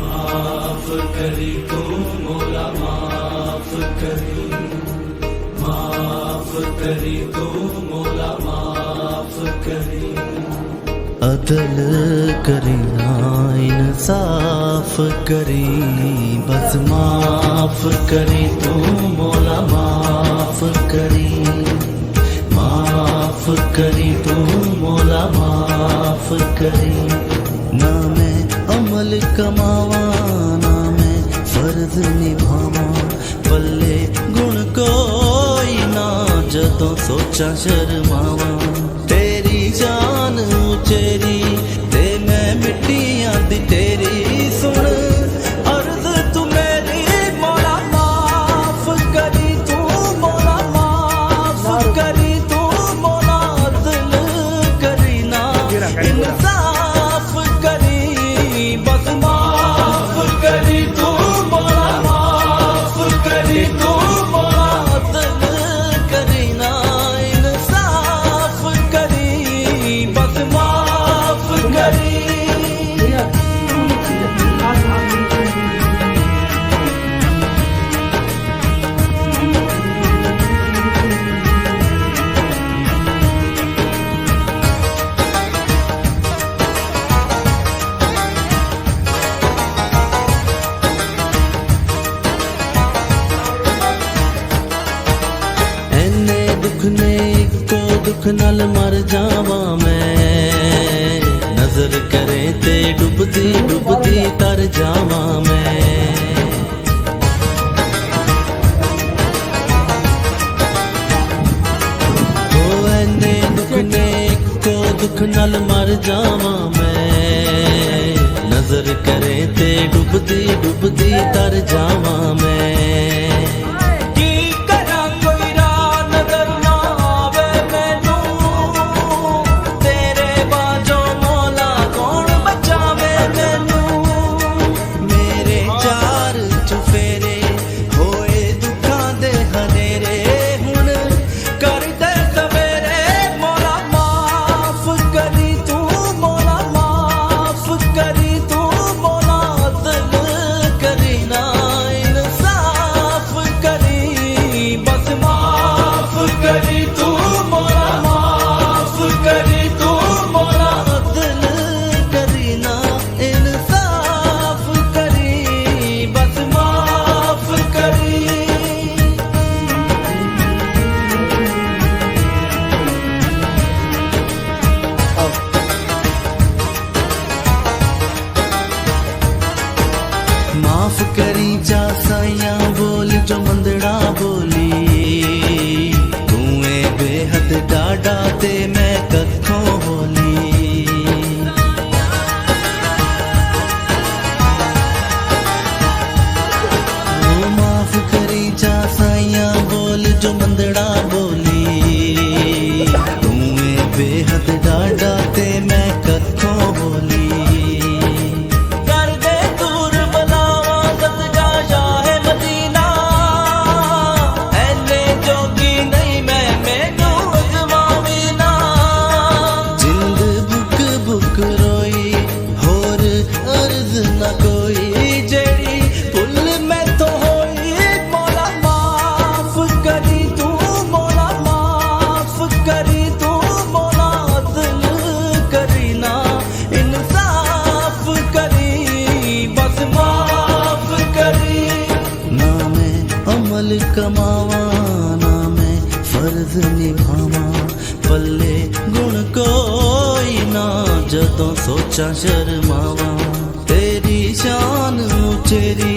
माफ करी तू मौला माफ करी, माफ करी तू मौला माफ करी। अदल करी ना इंसाफ करी, बस माफ करी तू मौला माफ करी, माफ करी तू मौला माफ करी। ना मैं अमल कमावा ना मैं फर्ज निभावा, पल्ले गुण कोई ना जदों सोचा शर्मावा। तेरी जान उचेरी ते मैं मिट्टियां दी तेरी, सुन अर्ज तू मेरी मौला माफ करी तू मौला माफ करी तू मौला, अदल करी ना इंसाफ करी, बस माफ करी तू मौला माफ करी तू मौला, अदल करी ना इंसाफ करी, बस माफ करी। दुख ने इको दुख नाल मर जावा मैं, नजर करे ते डुबदी डुबदी तर जावा मैं। ओ ऐने दुख ने इको दुख नाल मर जावा मैं, नजर करे ते डुबदी डुबदी तर जावा मैं। माफ करी जा साइया बोल जो मंदड़ा बोली, तू बेहद डाडा ते मैं कखों बोली। माफ करी जा साइया बोल जो मंदड़ा बोली, तू बेहद डाडा ते मैं कखों बोली। कमावा ना मैं फर्ज निभावा, पल्ले गुण कोई ना जदों सोचा शर्मावा। तेरी शान उचेरी